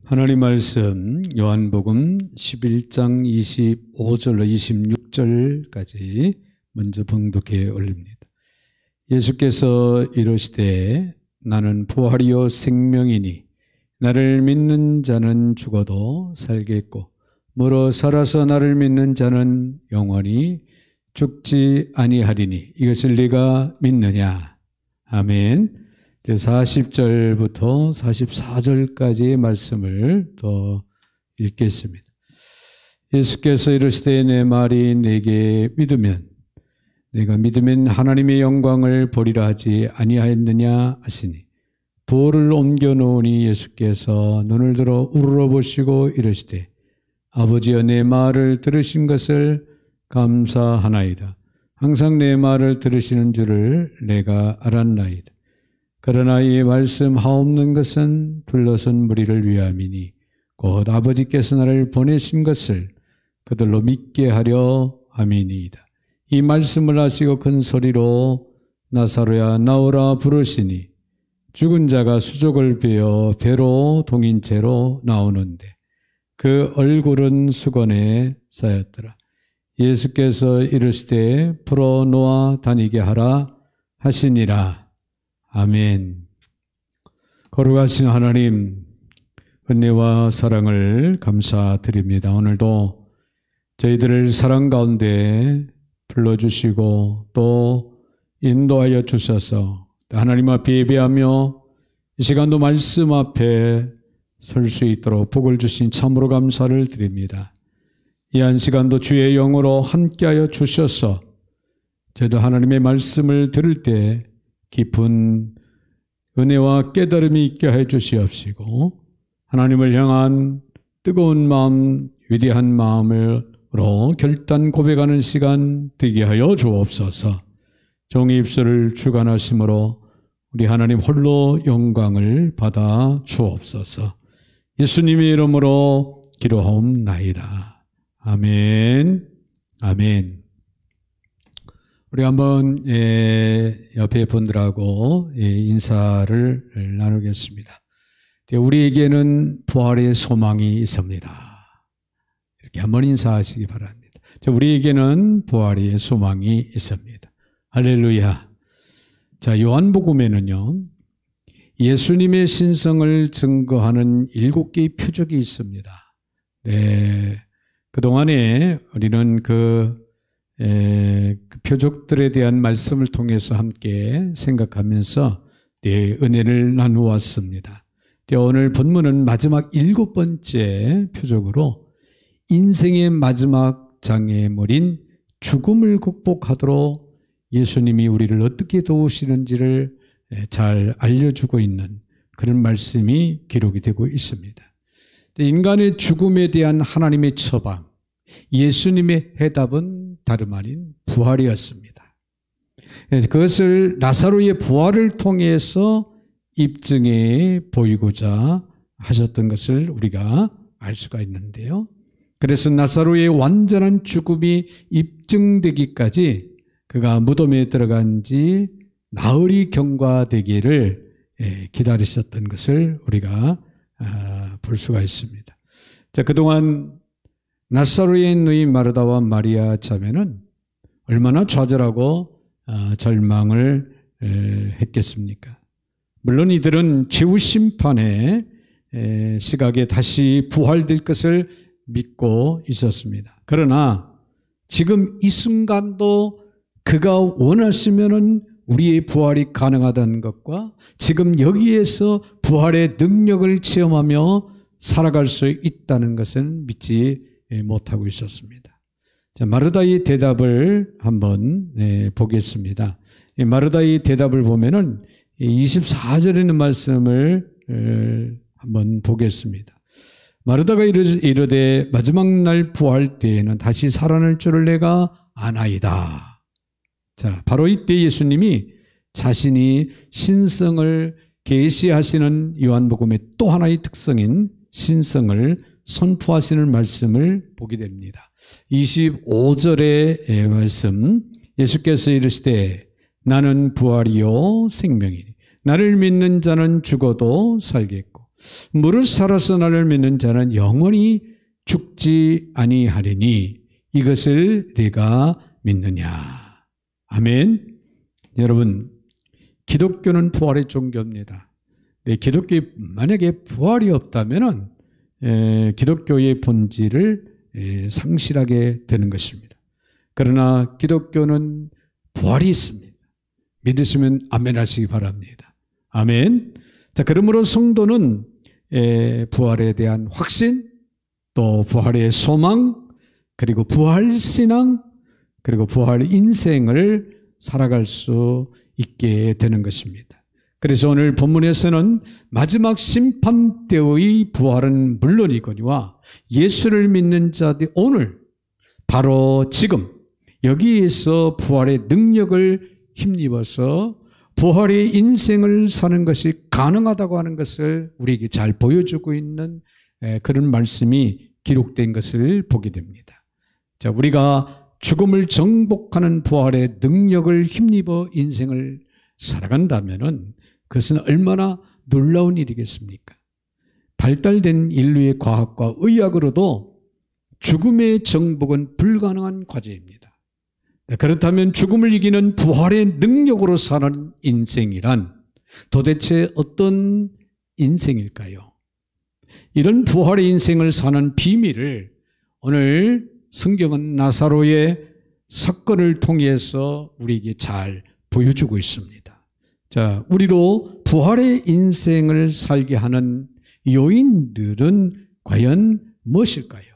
하나님 말씀 요한복음 11장 25절로 26절까지 먼저 봉독해 올립니다. 예수께서 이르시되 나는 부활이요 생명이니 나를 믿는 자는 죽어도 살겠고 무릇 살아서 나를 믿는 자는 영원히 죽지 아니하리니 이것을 네가 믿느냐. 아멘. 40절부터 44절까지의 말씀을 더 읽겠습니다. 예수께서 이르시되 내 말이 내게 믿으면 내가 믿으면 하나님의 영광을 보리라 하지 아니하였느냐 하시니 돌을 옮겨 놓으니 예수께서 눈을 들어 우러러 보시고 이르시되 아버지여 내 말을 들으신 것을 감사하나이다. 항상 내 말을 들으시는 줄을 내가 알았나이다. 그러나 이 말씀 하옵는 것은 둘러선 무리를 위함이니 곧 아버지께서 나를 보내신 것을 그들로 믿게 하려 함이니이다. 이 말씀을 하시고 큰 소리로 나사로야 나오라 부르시니 죽은 자가 수족을 베어 배로 동인 채로 나오는데 그 얼굴은 수건에 쌓였더라. 예수께서 이르시되 풀어 놓아 다니게 하라 하시니라. 아멘. 거룩하신 하나님, 은혜와 사랑을 감사드립니다. 오늘도 저희들을 사랑 가운데 불러주시고 또 인도하여 주셔서 하나님 앞에 예배하며 이 시간도 말씀 앞에 설 수 있도록 복을 주신 참으로 감사를 드립니다. 이 한 시간도 주의 영으로 함께하여 주셔서 저희도 하나님의 말씀을 들을 때 깊은 은혜와 깨달음이 있게 해 주시옵시고 하나님을 향한 뜨거운 마음, 위대한 마음으로 결단 고백하는 시간 되게 하여 주옵소서. 종의 입술을 주관하심으로 우리 하나님 홀로 영광을 받아 주옵소서. 예수님의 이름으로 기도하옵나이다. 아멘. 아멘. 우리 한번 옆에 분들하고 인사를 나누겠습니다. 우리에게는 부활의 소망이 있습니다. 이렇게 한번 인사하시기 바랍니다. 우리에게는 부활의 소망이 있습니다. 할렐루야. 자, 요한복음에는요, 예수님의 신성을 증거하는 7개의 표적이 있습니다. 네. 그동안에 우리는 그 표적들에 대한 말씀을 통해서 함께 생각하면서 은혜를 나누었습니다. 오늘 본문은 마지막 7번째 표적으로 인생의 마지막 장애물인 죽음을 극복하도록 예수님이 우리를 어떻게 도우시는지를 잘 알려주고 있는 그런 말씀이 기록이 되고 있습니다. 인간의 죽음에 대한 하나님의 처방, 예수님의 해답은 다름 아닌 부활이었습니다. 그것을 나사로의 부활을 통해서 입증해 보이고자 하셨던 것을 우리가 알 수가 있는데요. 그래서 나사로의 완전한 죽음이 입증되기까지 그가 무덤에 들어간 지 나흘이 경과되기를 기다리셨던 것을 우리가 볼 수가 있습니다. 자, 그동안 나사로에 있는 마르다와 마리아 자매는 얼마나 좌절하고 절망을 했겠습니까? 물론 이들은 최후 심판의 시각에 다시 부활될 것을 믿고 있었습니다. 그러나 지금 이 순간도 그가 원하시면은 우리의 부활이 가능하다는 것과 지금 여기에서 부활의 능력을 체험하며 살아갈 수 있다는 것은 믿지 못하고 있었습니다. 자, 마르다의 대답을 한번 보겠습니다. 마르다의 대답을 보면은 24절에 있는 말씀을 한번 보겠습니다. 마르다가 이르되 마지막 날 부활 때에는 다시 살아날 줄을 내가 아나이다. 자, 바로 이때 예수님이 자신이 신성을 계시하시는 요한복음의 또 하나의 특성인 신성을 선포하시는 말씀을 보게 됩니다. 25절의 말씀, 예수께서 이르시되 나는 부활이요 생명이니 나를 믿는 자는 죽어도 살겠고 무릇 살아서 나를 믿는 자는 영원히 죽지 아니하리니 이것을 네가 믿느냐. 아멘. 여러분, 기독교는 부활의 종교입니다. 네, 기독교에 만약에 부활이 없다면은 기독교의 본질을 상실하게 되는 것입니다. 그러나 기독교는 부활이 있습니다. 믿으시면 아멘 하시기 바랍니다. 아멘. 자, 그러므로 성도는 부활에 대한 확신, 또 부활의 소망, 그리고 부활 신앙, 그리고 부활 인생을 살아갈 수 있게 되는 것입니다. 그래서 오늘 본문에서는 마지막 심판 때의 부활은 물론이거니와 예수를 믿는 자들이 오늘 바로 지금 여기에서 부활의 능력을 힘입어서 부활의 인생을 사는 것이 가능하다고 하는 것을 우리에게 잘 보여주고 있는 그런 말씀이 기록된 것을 보게 됩니다. 자, 우리가 죽음을 정복하는 부활의 능력을 힘입어 인생을 살아간다면은 그것은 얼마나 놀라운 일이겠습니까? 발달된 인류의 과학과 의학으로도 죽음의 정복은 불가능한 과제입니다. 그렇다면 죽음을 이기는 부활의 능력으로 사는 인생이란 도대체 어떤 인생일까요? 이런 부활의 인생을 사는 비밀을 오늘 성경은 나사로의 사건을 통해서 우리에게 잘 보여주고 있습니다. 자, 우리로 부활의 인생을 살게 하는 요인들은 과연 무엇일까요?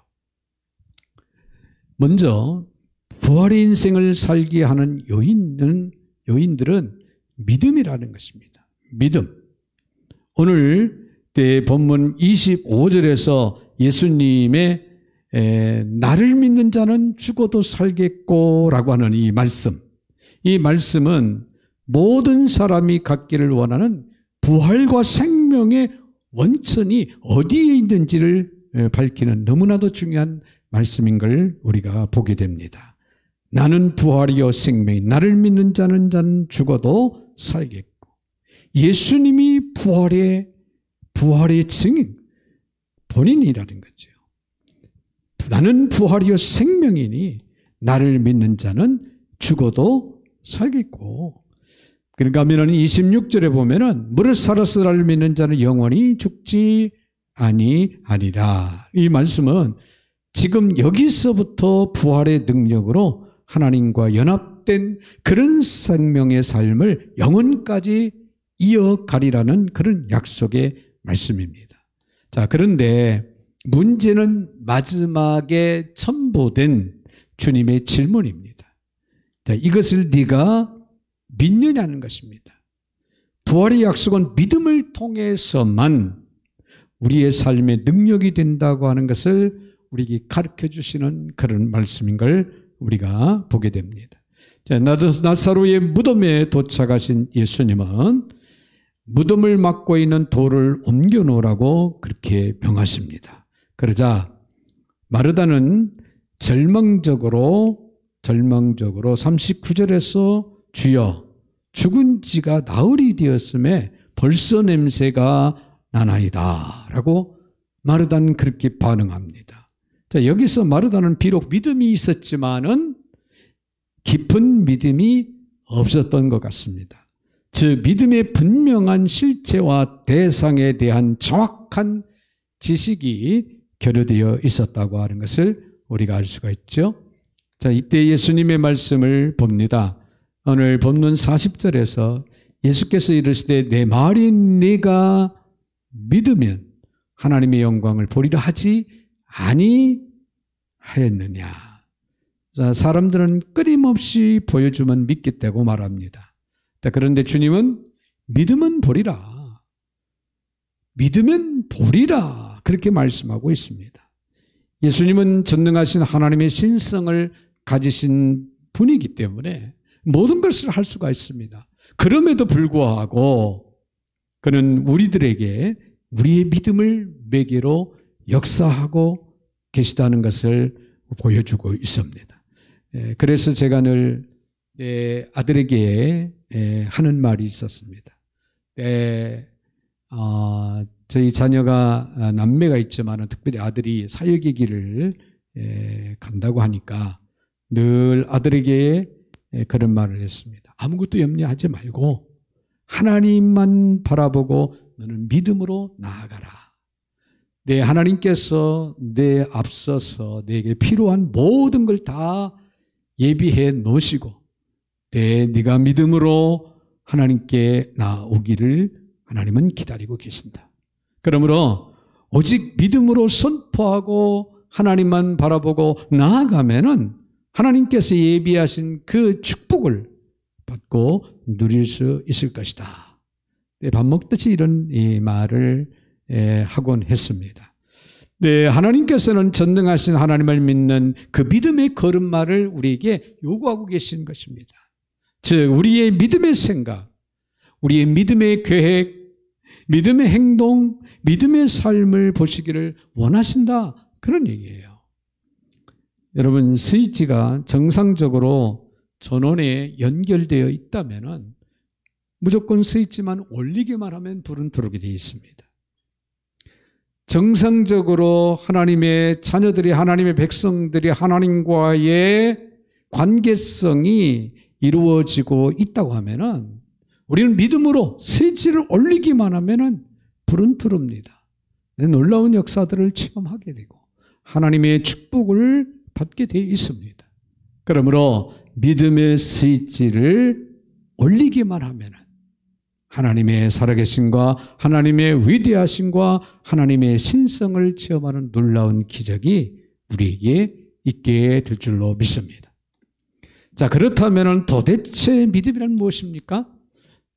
먼저 부활의 인생을 살게 하는 요인들은 믿음이라는 것입니다. 믿음. 오늘 본문 25절에서 예수님의 나를 믿는 자는 죽어도 살겠고라고 하는 이 말씀은 모든 사람이 갖기를 원하는 부활과 생명의 원천이 어디에 있는지를 밝히는 너무나도 중요한 말씀인 걸 우리가 보게 됩니다. 나는 부활이요 생명이 나를 믿는 자는 죽어도 살겠고 예수님이 부활의 증인 본인이라는 거죠. 나는 부활이요 생명이니 나를 믿는 자는 죽어도 살겠고 그러니까 하면은 26절에 보면은 무릇 살아서 나를 믿는 자는 영원히 죽지 아니하리라. 이 말씀은 지금 여기서부터 부활의 능력으로 하나님과 연합된 그런 생명의 삶을 영원까지 이어가리라는 그런 약속의 말씀입니다. 자, 그런데 문제는 마지막에 첨부된 주님의 질문입니다. 자, 이것을 네가 믿느냐는 것입니다. 부활의 약속은 믿음을 통해서만 우리의 삶의 능력이 된다고 하는 것을 우리에게 가르쳐 주시는 그런 말씀인 걸 우리가 보게 됩니다. 자, 나사로의 무덤에 도착하신 예수님은 무덤을 막고 있는 돌을 옮겨 놓으라고 그렇게 명하십니다. 그러자 마르다는 절망적으로 39절에서 주여 죽은 지가 나흘이 되었음에 벌써 냄새가 나나이다 라고 마르다는 그렇게 반응합니다. 자, 여기서 마르다는 비록 믿음이 있었지만은 깊은 믿음이 없었던 것 같습니다. 즉 믿음의 분명한 실체와 대상에 대한 정확한 지식이 결여되어 있었다고 하는 것을 우리가 알 수가 있죠. 자, 이때 예수님의 말씀을 봅니다. 오늘 본문 40절에서 예수께서 이르시되 내 말이 네가 믿으면 하나님의 영광을 보리라 하지 아니하였느냐. 자, 사람들은 끊임없이 보여주면 믿겠다고 말합니다. 자, 그런데 주님은 믿으면 보리라. 믿으면 보리라. 그렇게 말씀하고 있습니다. 예수님은 전능하신 하나님의 신성을 가지신 분이기 때문에 모든 것을 할 수가 있습니다. 그럼에도 불구하고 그는 우리들에게 우리의 믿음을 매개로 역사하고 계시다는 것을 보여주고 있습니다. 그래서 제가 늘 아들에게 하는 말이 있었습니다. 저희 자녀가 남매가 있지만 특별히 아들이 사역의 길을 간다고 하니까 늘 아들에게 그런 말을 했습니다. 아무것도 염려하지 말고 하나님만 바라보고 너는 믿음으로 나아가라. 내 하나님께서 내 앞서서 내게 필요한 모든 걸 다 예비해 놓으시고 네가 믿음으로 하나님께 나오기를 하나님은 기다리고 계신다. 그러므로 오직 믿음으로 선포하고 하나님만 바라보고 나아가면은 하나님께서 예비하신 그 축복을 받고 누릴 수 있을 것이다. 밥 먹듯이 이런 말을 하곤 했습니다. 네, 하나님께서는 전능하신 하나님을 믿는 그 믿음의 걸음마를 우리에게 요구하고 계신 것입니다. 즉 우리의 믿음의 생각, 우리의 믿음의 계획, 믿음의 행동, 믿음의 삶을 보시기를 원하신다. 그런 얘기예요. 여러분, 스위치가 정상적으로 전원에 연결되어 있다면 무조건 스위치만 올리기만 하면 불은 들어오게 되어 있습니다. 정상적으로 하나님의 자녀들이, 하나님의 백성들이 하나님과의 관계성이 이루어지고 있다고 하면은 우리는 믿음으로 스위치를 올리기만 하면은 불은 들어옵니다. 놀라운 역사들을 체험하게 되고 하나님의 축복을 받게 되어 있습니다. 그러므로 믿음의 스위치를 올리기만 하면은 하나님의 살아계심과 하나님의 위대하심과 하나님의 신성을 체험하는 놀라운 기적이 우리에게 있게 될 줄로 믿습니다. 자, 그렇다면 도대체 믿음이란 무엇입니까?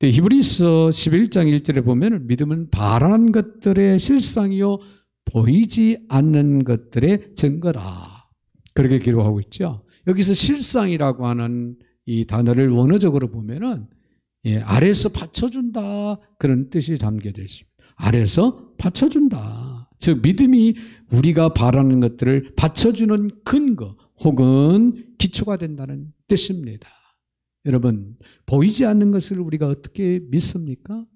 히브리서 11장 1절에 보면 믿음은 바라는 것들의 실상이요 보이지 않는 것들의 증거다. 그렇게 기록하고 있죠. 여기서 실상이라고 하는 이 단어를 원어적으로 보면은 아래에서 받쳐준다 그런 뜻이 담겨져 있습니다. 아래에서 받쳐준다. 즉 믿음이 우리가 바라는 것들을 받쳐주는 근거 혹은 기초가 된다는 뜻입니다. 여러분, 보이지 않는 것을 우리가 어떻게 믿습니까?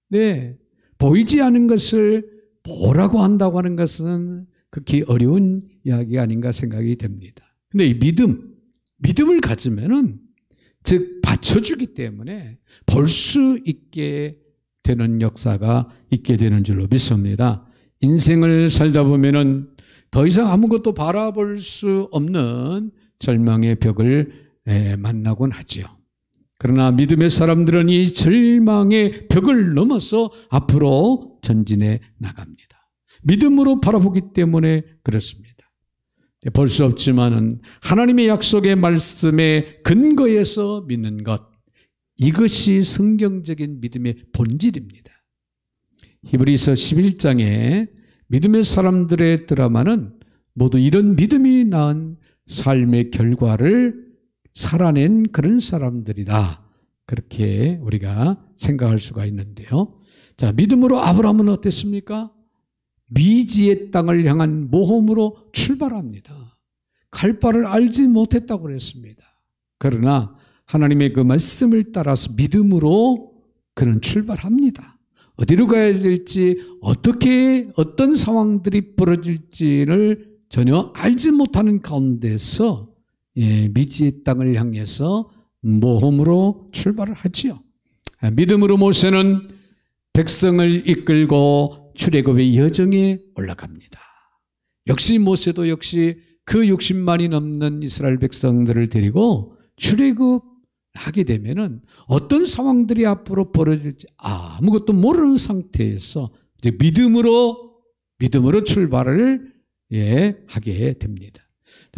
네, 보이지 않는 것을 보라고 한다고 하는 것은 극히 어려운 이야기가 아닌가 생각이 됩니다. 근데 이 믿음을 가지면은 즉 받쳐주기 때문에 볼 수 있게 되는 역사가 있게 되는 줄로 믿습니다. 인생을 살다 보면은 더 이상 아무것도 바라볼 수 없는 절망의 벽을 만나곤 하지요. 그러나 믿음의 사람들은 이 절망의 벽을 넘어서 앞으로 전진해 나갑니다. 믿음으로 바라보기 때문에 그렇습니다. 볼 수 없지만은 하나님의 약속의 말씀에 근거해서 믿는 것, 이것이 성경적인 믿음의 본질입니다. 히브리서 11장에 믿음의 사람들의 드라마는 모두 이런 믿음이 낳은 삶의 결과를 살아낸 그런 사람들이다. 그렇게 우리가 생각할 수가 있는데요. 자, 믿음으로 아브라함은 어땠습니까? 미지의 땅을 향한 모험으로 출발합니다. 갈 바를 알지 못했다고 그랬습니다. 그러나 하나님의 그 말씀을 따라서 믿음으로 그는 출발합니다. 어디로 가야 될지, 어떤 상황들이 벌어질지를 전혀 알지 못하는 가운데서 미지의 땅을 향해서 모험으로 출발을 하지요. 믿음으로 모세는 백성을 이끌고 출애굽의 여정에 올라갑니다. 역시 모세도 역시 그 60만이 넘는 이스라엘 백성들을 데리고 출애굽하게 되면은 어떤 상황들이 앞으로 벌어질지 아무것도 모르는 상태에서 이제 믿음으로 출발을 하게 됩니다.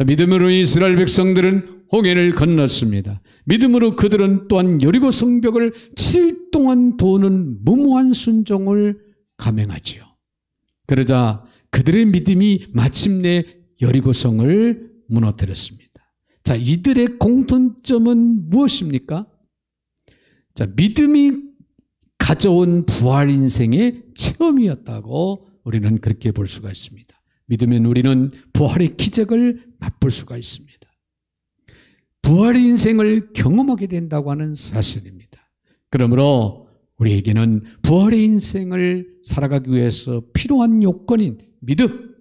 믿음으로 이스라엘 백성들은 홍해를 건넜습니다. 믿음으로 그들은 또한 여리고 성벽을 7일 동안 도는 무모한 순종을 감행하지요. 그러자 그들의 믿음이 마침내 여리고성을 무너뜨렸습니다. 자, 이들의 공통점은 무엇입니까? 자, 믿음이 가져온 부활 인생의 체험이었다고 우리는 그렇게 볼 수가 있습니다. 믿으면 우리는 부활의 기적을 맛볼 수가 있습니다. 부활의 인생을 경험하게 된다고 하는 사실입니다. 그러므로 우리에게는 부활의 인생을 살아가기 위해서 필요한 요건인 믿음.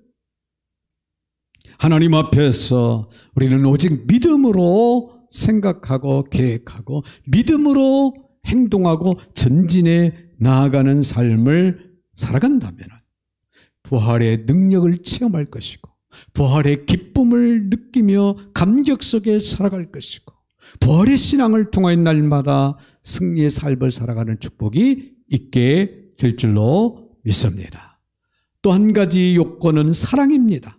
하나님 앞에서 우리는 오직 믿음으로 생각하고 계획하고 믿음으로 행동하고 전진해 나아가는 삶을 살아간다면 부활의 능력을 체험할 것이고 부활의 기쁨을 느끼며 감격 속에 살아갈 것이고 부활의 신앙을 통하여 날마다 승리의 삶을 살아가는 축복이 있게 될 줄로 믿습니다. 또 한 가지 요건은 사랑입니다.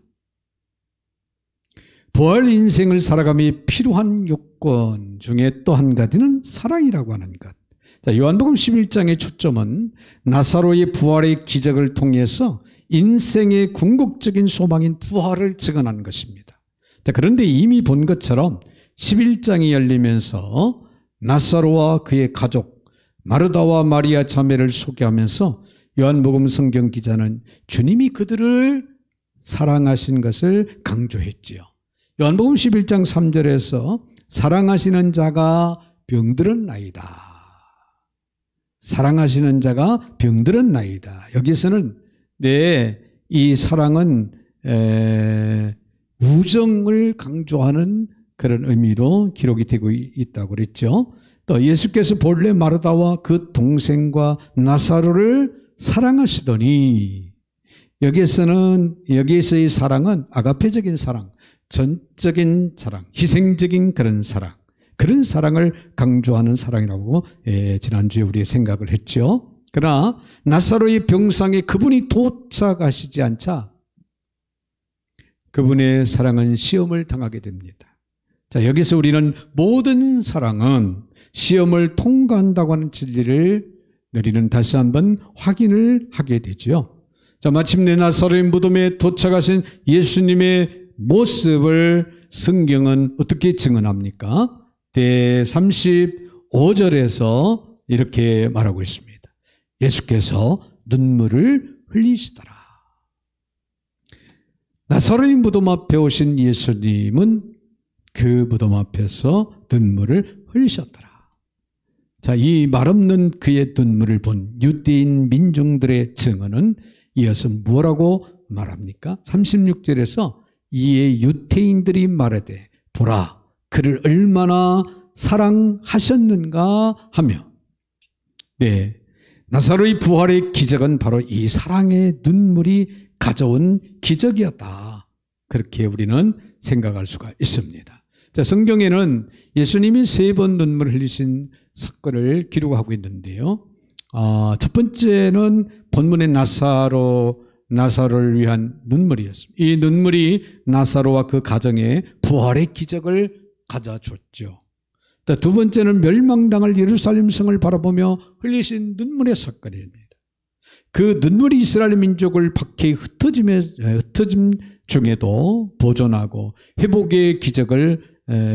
부활 인생을 살아감이 필요한 요건 중에 또 한 가지는 사랑이라고 하는 것. 자, 요한복음 11장의 초점은 나사로의 부활의 기적을 통해서 인생의 궁극적인 소망인 부활을 증언하는 것입니다. 자, 그런데 이미 본 것처럼 11장이 열리면서 나사로와 그의 가족 마르다와 마리아 자매를 소개하면서 요한복음 성경 기자는 주님이 그들을 사랑하신 것을 강조했지요. 요한복음 11장 3절에서 사랑하시는 자가 병들었나이다. 사랑하시는 자가 병들었나이다. 여기서는 이 사랑은 우정을 강조하는 그런 의미로 기록이 되고 있다고 그랬죠. 또 예수께서 본래 마르다와 그 동생과 나사로를 사랑하시더니 여기에서의 사랑은 아가페적인 사랑, 전적인 사랑, 희생적인 그런 사랑, 그런 사랑을 강조하는 사랑이라고 지난주에 우리 생각을 했죠. 그러나 나사로의 병상에 그분이 도착하시지 않자 그분의 사랑은 시험을 당하게 됩니다. 자, 여기서 우리는 모든 사랑은 시험을 통과한다고 하는 진리를 우리는 다시 한번 확인을 하게 되죠. 자, 마침내 나사로의 무덤에 도착하신 예수님의 모습을 성경은 어떻게 증언합니까? 대 35절에서 이렇게 말하고 있습니다. 예수께서 눈물을 흘리시더라. 나사로의 무덤 앞에 오신 예수님은 그 무덤 앞에서 눈물을 흘리셨더라. 자, 이 말없는 그의 눈물을 본 유대인 민중들의 증언은 이어서 뭐라고 말합니까? 36절에서 이에 유대인들이 말하되 보라 그를 얼마나 사랑하셨는가 하며 나사로의 부활의 기적은 바로 이 사랑의 눈물이 가져온 기적이었다. 그렇게 우리는 생각할 수가 있습니다. 자, 성경에는 예수님이 3번 눈물을 흘리신 사건을 기록하고 있는데요. 첫 번째는 본문의 나사로를 위한 눈물이었습니다. 이 눈물이 나사로와 그 가정에 부활의 기적을 가져줬죠. 두 번째는 멸망당할 예루살렘 성을 바라보며 흘리신 눈물의 사건입니다. 그 눈물이 이스라엘 민족을 박해의 흩어짐 중에도 보존하고 회복의 기적을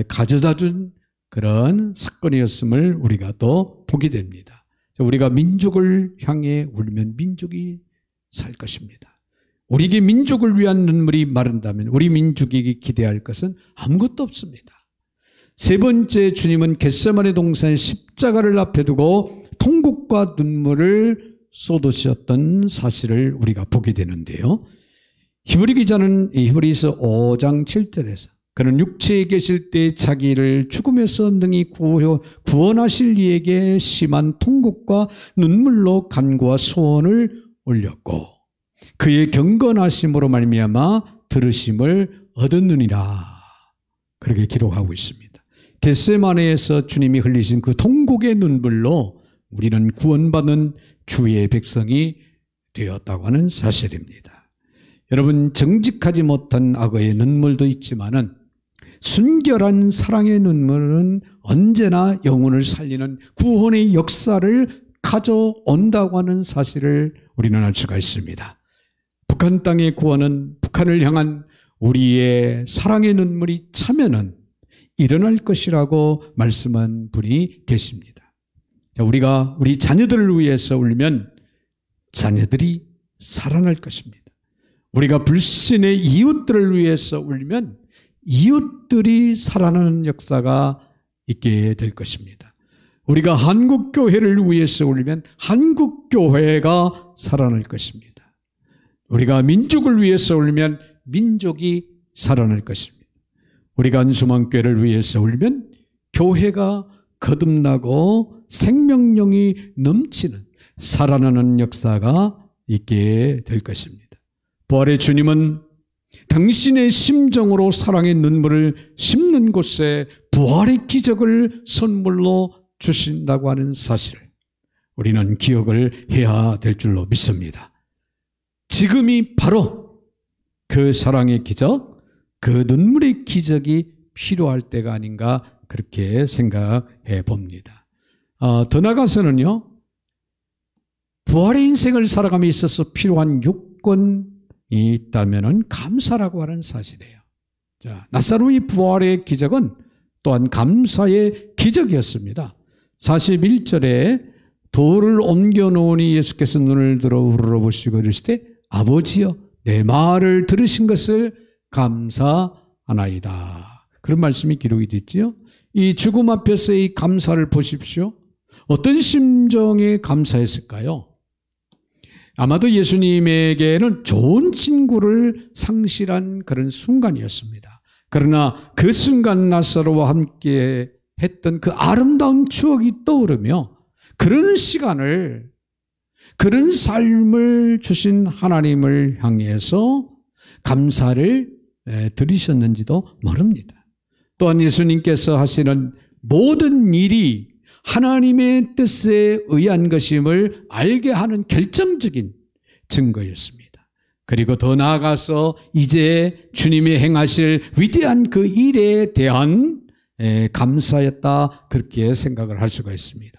가져다 준 그런 사건이었음을 우리가 또 보게 됩니다. 우리가 민족을 향해 울면 민족이 살 것입니다. 우리에게 민족을 위한 눈물이 마른다면 우리 민족에게 기대할 것은 아무것도 없습니다. 세 번째, 주님은 겟세마네 동산에 십자가를 앞에 두고 통곡과 눈물을 쏟으셨던 사실을 우리가 보게 되는데요. 히브리 기자는 히브리서 5장 7절에서 그는 육체에 계실 때 자기를 죽음에서 능히 구원하실 이에게 심한 통곡과 눈물로 간구와 소원을 올렸고 그의 경건하심으로 말미암아 들으심을 얻었느니라. 그렇게 기록하고 있습니다. 겟세마네에서 주님이 흘리신 그 통곡의 눈물로 우리는 구원받은 주의 백성이 되었다고 하는 사실입니다. 여러분, 정직하지 못한 악어의 눈물도 있지만은 순결한 사랑의 눈물은 언제나 영혼을 살리는 구원의 역사를 가져온다고 하는 사실을 우리는 알 수가 있습니다. 북한 땅의 구원은 북한을 향한 우리의 사랑의 눈물이 차면은 일어날 것이라고 말씀한 분이 계십니다. 자, 우리가 우리 자녀들을 위해서 울면 자녀들이 살아날 것입니다. 우리가 불신의 이웃들을 위해서 울면 이웃들이 살아나는 역사가 있게 될 것입니다. 우리가 한국교회를 위해서 울면 한국교회가 살아날 것입니다. 우리가 민족을 위해서 울면 민족이 살아날 것입니다. 우리가 안수망교회를 위해서 울면 교회가 거듭나고 생명력이 넘치는 살아나는 역사가 있게 될 것입니다. 부활의 주님은 당신의 심정으로 사랑의 눈물을 씹는 곳에 부활의 기적을 선물로 주신다고 하는 사실을 우리는 기억을 해야 될 줄로 믿습니다. 지금이 바로 그 사랑의 기적, 그 눈물의 기적이 필요할 때가 아닌가 그렇게 생각해 봅니다. 더 나아가서는요, 부활의 인생을 살아감에 있어서 필요한 요건이 있다면 감사라고 하는 사실이에요. 자, 나사로의 부활의 기적은 또한 감사의 기적이었습니다. 41절에 돌을 옮겨 놓으니 예수께서 눈을 들어 우러러보시고 이르시되 아버지여 내 말을 들으신 것을 감사하나이다. 그런 말씀이 기록이 됐지요. 이 죽음 앞에서의 감사를 보십시오. 어떤 심정에 감사했을까요? 아마도 예수님에게는 좋은 친구를 상실한 그런 순간이었습니다. 그러나 그 순간 나사로와 함께 했던 그 아름다운 추억이 떠오르며 그런 시간을, 그런 삶을 주신 하나님을 향해서 감사를 드리셨는지도 모릅니다. 또한 예수님께서 하시는 모든 일이 하나님의 뜻에 의한 것임을 알게 하는 결정적인 증거였습니다. 그리고 더 나아가서 이제 주님이 행하실 위대한 그 일에 대한 감사였다, 그렇게 생각을 할 수가 있습니다.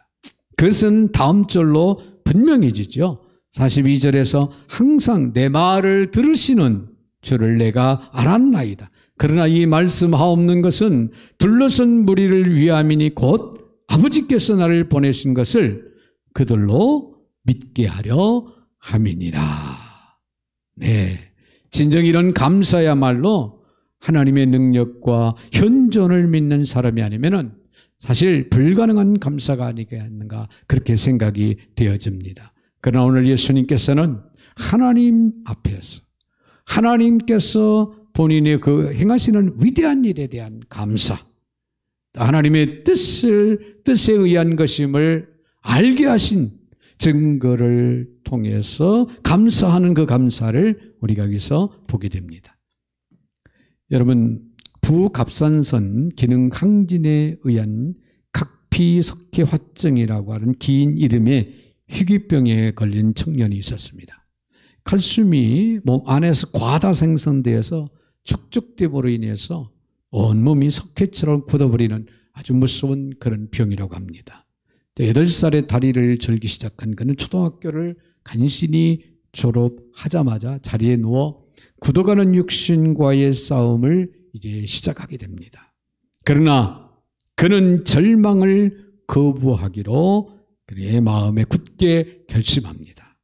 그것은 다음 절로 분명해지죠. 42절에서 항상 내 말을 들으시는 주를 내가 알았나이다. 그러나 이 말씀하옵는 것은 둘러선 무리를 위함이니 곧 아버지께서 나를 보내신 것을 그들로 믿게 하려 함이니라. 네, 진정 이런 감사야말로 하나님의 능력과 현존을 믿는 사람이 아니면은 사실 불가능한 감사가 아니겠는가 그렇게 생각이 되어집니다. 그러나 오늘 예수님께서는 하나님 앞에서 하나님께서 본인의 그 행하시는 위대한 일에 대한 감사, 하나님의 뜻에 의한 것임을 알게 하신 증거를 통해서 감사하는 그 감사를 우리가 여기서 보게 됩니다. 여러분, 부갑산선 기능 항진에 의한 각피석회화증이라고 하는 긴 이름의 희귀병에 걸린 청년이 있었습니다. 칼슘이 몸 안에서 과다 생성되어서 축적됨으로 인해서 온몸이 석회처럼 굳어버리는 아주 무서운 그런 병이라고 합니다. 8살에 다리를 절기 시작한 그는 초등학교를 간신히 졸업하자마자 자리에 누워 굳어가는 육신과의 싸움을 이제 시작하게 됩니다. 그러나 그는 절망을 거부하기로 그의 마음에 굳게 결심합니다.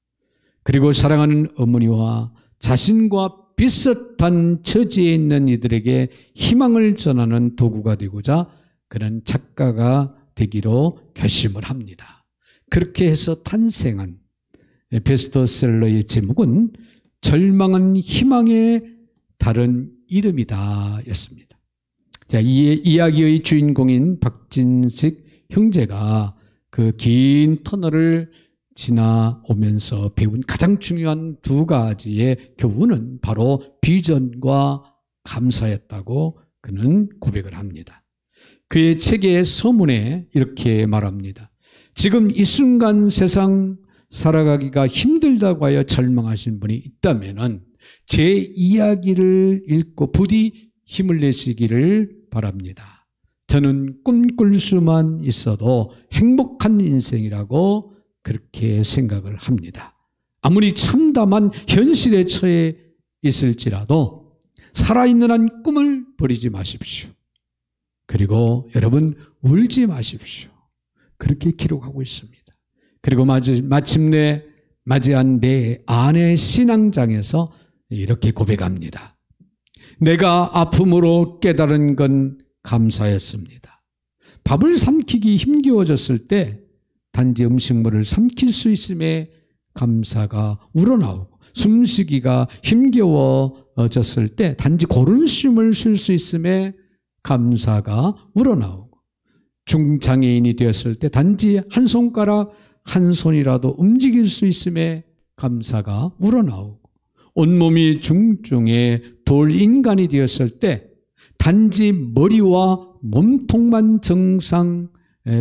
그리고 사랑하는 어머니와 자신과 비슷한 처지에 있는 이들에게 희망을 전하는 도구가 되고자 그는 작가가 되기로 결심을 합니다. 그렇게 해서 탄생한 베스트셀러의 제목은 절망은 희망의 다른 이름이다 였습니다. 자, 이 이야기의 주인공인 박진식 형제가 그 긴 터널을 지나오면서 배운 가장 중요한 두 가지의 교훈은 바로 비전과 감사였다고 그는 고백을 합니다. 그의 책의 서문에 이렇게 말합니다. 지금 이 순간 세상 살아가기가 힘들다고 하여 절망하신 분이 있다면 제 이야기를 읽고 부디 힘을 내시기를 바랍니다. 저는 꿈꿀 수만 있어도 행복한 인생이라고 그렇게 생각을 합니다. 아무리 참담한 현실에 처해 있을지라도 살아있는 한 꿈을 버리지 마십시오. 그리고 여러분 울지 마십시오. 그렇게 기록하고 있습니다. 그리고 마침내 맞이한 내 아내 신앙장에서 이렇게 고백합니다. 내가 아픔으로 깨달은 건 감사였습니다. 밥을 삼키기 힘겨워졌을 때 단지 음식물을 삼킬 수 있음에 감사가 우러나오고, 숨쉬기가 힘겨워졌을 때 단지 고른 숨을 쉴 수 있음에 감사가 우러나오고, 중장애인이 되었을 때 단지 한 손가락 한 손이라도 움직일 수 있음에 감사가 우러나오고, 온몸이 중증의 돌인간이 되었을 때 단지 머리와 몸통만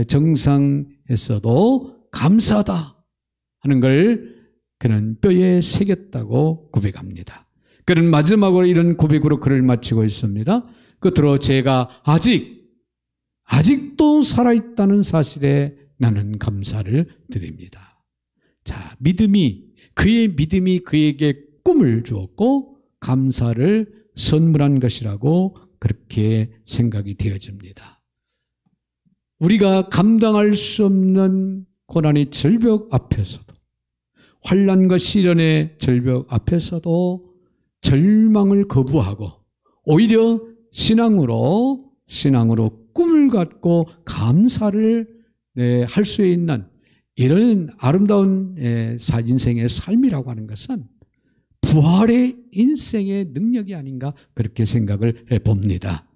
정상했어도 감사하다 하는 걸 그는 뼈에 새겼다고 고백합니다. 그는 마지막으로 이런 고백으로 글을 마치고 있습니다. 끝으로 제가 아직도 살아있다는 사실에 나는 감사를 드립니다. 자, 그의 믿음이 그에게 꿈을 주었고 감사를 선물한 것이라고 그렇게 생각이 되어집니다. 우리가 감당할 수 없는 고난의 절벽 앞에서도, 환난과 시련의 절벽 앞에서도 절망을 거부하고 오히려 신앙으로 꿈을 갖고 감사를 할 수 있는 이런 아름다운 인생의 삶이라고 하는 것은 부활의 인생의 능력이 아닌가 그렇게 생각을 해봅니다.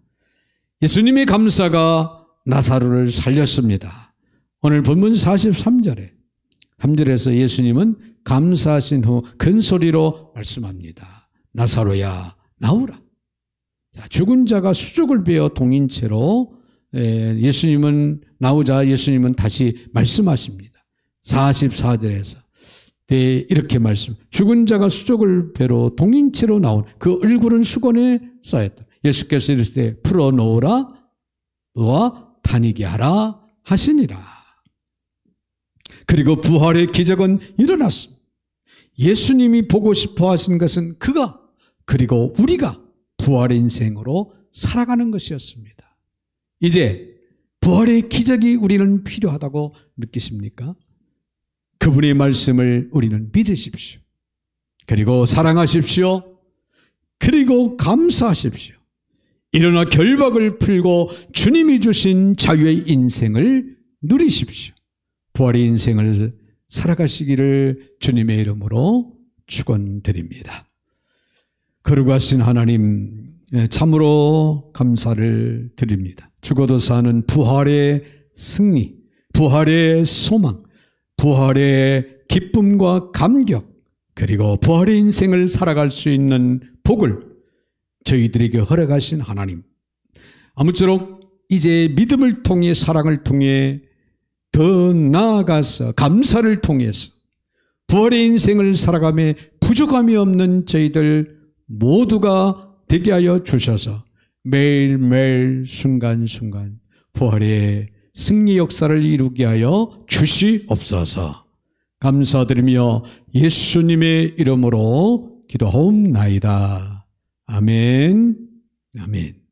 예수님의 감사가 나사로를 살렸습니다. 오늘 본문 43절에 3절에서 예수님은 감사하신 후 큰 소리로 말씀합니다. 나사로야 나오라. 자, 죽은 자가 수족을 베어 동인채로 예수님은 나오자 예수님은 다시 말씀하십니다. 44절에서 이렇게 죽은 자가 수족을 베러 동인채로 나온 그 얼굴은 수건에 쌓였다. 예수께서 이르실 때 풀어놓으라 너와 다니게 하라 하시니라. 그리고 부활의 기적은 일어났습니다. 예수님이 보고 싶어 하신 것은 그가 그리고 우리가 부활의 인생으로 살아가는 것이었습니다. 이제 부활의 기적이 우리는 필요하다고 느끼십니까? 그분의 말씀을 우리는 믿으십시오. 그리고 사랑하십시오. 그리고 감사하십시오. 일어나 결박을 풀고 주님이 주신 자유의 인생을 누리십시오. 부활의 인생을 살아가시기를 주님의 이름으로 축원드립니다. 거룩하신 하나님, 참으로 감사를 드립니다. 죽어도 사는 부활의 승리, 부활의 소망, 부활의 기쁨과 감격, 그리고 부활의 인생을 살아갈 수 있는 복을 저희들에게 허락하신 하나님, 아무쪼록 이제 믿음을 통해 사랑을 통해 더 나아가서 감사를 통해서 부활의 인생을 살아가며 부족함이 없는 저희들 모두가 되게 하여 주셔서 매일매일 순간순간 부활의 승리 역사를 이루게 하여 주시옵소서. 감사드리며 예수님의 이름으로 기도하옵나이다. 아멘. 아멘.